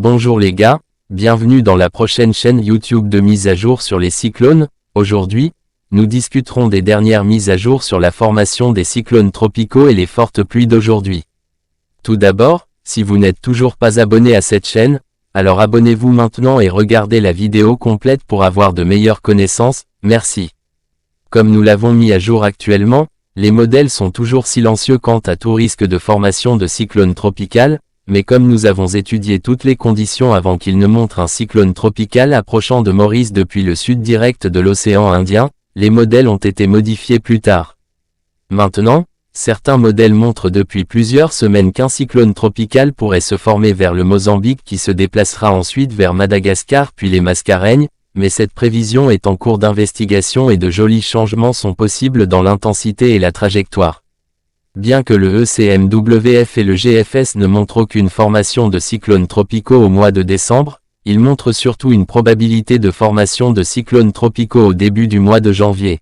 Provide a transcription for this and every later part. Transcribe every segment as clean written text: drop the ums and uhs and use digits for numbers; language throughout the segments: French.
Bonjour les gars, bienvenue dans la prochaine chaîne YouTube de mise à jour sur les cyclones. Aujourd'hui, nous discuterons des dernières mises à jour sur la formation des cyclones tropicaux et les fortes pluies d'aujourd'hui. Tout d'abord, si vous n'êtes toujours pas abonné à cette chaîne, alors abonnez-vous maintenant et regardez la vidéo complète pour avoir de meilleures connaissances, merci. Comme nous l'avons mis à jour actuellement, les modèles sont toujours silencieux quant à tout risque de formation de cyclone tropical, mais comme nous avons étudié toutes les conditions avant qu'il ne montre un cyclone tropical approchant de Maurice depuis le sud direct de l'océan Indien, les modèles ont été modifiés plus tard. Maintenant, certains modèles montrent depuis plusieurs semaines qu'un cyclone tropical pourrait se former vers le Mozambique qui se déplacera ensuite vers Madagascar puis les Mascareignes, mais cette prévision est en cours d'investigation et de jolis changements sont possibles dans l'intensité et la trajectoire. Bien que le ECMWF et le GFS ne montrent aucune formation de cyclones tropicaux au mois de décembre, ils montrent surtout une probabilité de formation de cyclones tropicaux au début du mois de janvier.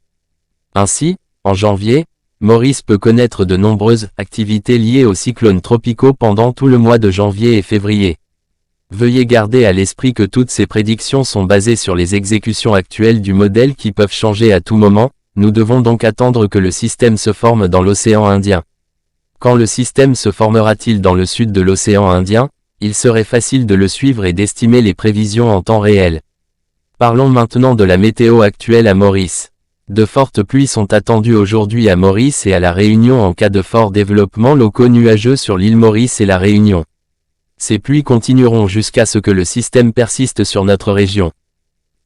Ainsi, en janvier, Maurice peut connaître de nombreuses activités liées aux cyclones tropicaux pendant tout le mois de janvier et février. Veuillez garder à l'esprit que toutes ces prédictions sont basées sur les exécutions actuelles du modèle qui peuvent changer à tout moment. Nous devons donc attendre que le système se forme dans l'océan Indien. Quand le système se formera-t-il dans le sud de l'océan Indien, il serait facile de le suivre et d'estimer les prévisions en temps réel. Parlons maintenant de la météo actuelle à Maurice. De fortes pluies sont attendues aujourd'hui à Maurice et à la Réunion en cas de fort développement locaux nuageux sur l'île Maurice et la Réunion. Ces pluies continueront jusqu'à ce que le système persiste sur notre région.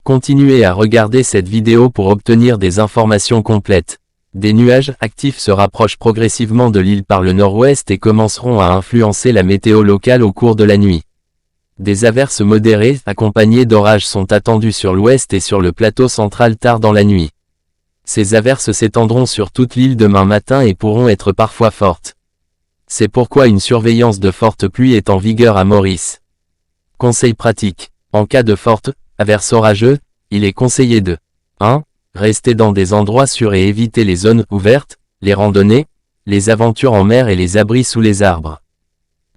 Continuez à regarder cette vidéo pour obtenir des informations complètes. Des nuages actifs se rapprochent progressivement de l'île par le nord-ouest et commenceront à influencer la météo locale au cours de la nuit. Des averses modérées accompagnées d'orages sont attendues sur l'ouest et sur le plateau central tard dans la nuit. Ces averses s'étendront sur toute l'île demain matin et pourront être parfois fortes. C'est pourquoi une surveillance de fortes pluies est en vigueur à Maurice. Conseils pratiques. En cas de forte averse orageuse, il est conseillé de 1. Rester dans des endroits sûrs et éviter les zones ouvertes, les randonnées, les aventures en mer et les abris sous les arbres.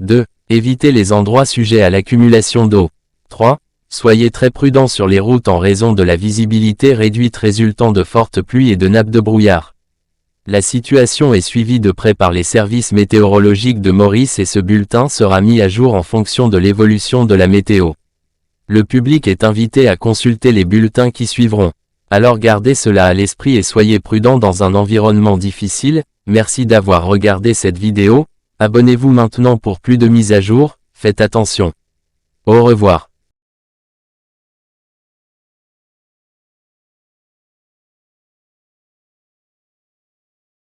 2. Éviter les endroits sujets à l'accumulation d'eau. 3. Soyez très prudent sur les routes en raison de la visibilité réduite résultant de fortes pluies et de nappes de brouillard. La situation est suivie de près par les services météorologiques de Maurice et ce bulletin sera mis à jour en fonction de l'évolution de la météo. Le public est invité à consulter les bulletins qui suivront. Alors gardez cela à l'esprit et soyez prudent dans un environnement difficile. Merci d'avoir regardé cette vidéo. Abonnez-vous maintenant pour plus de mises à jour. Faites attention. Au revoir.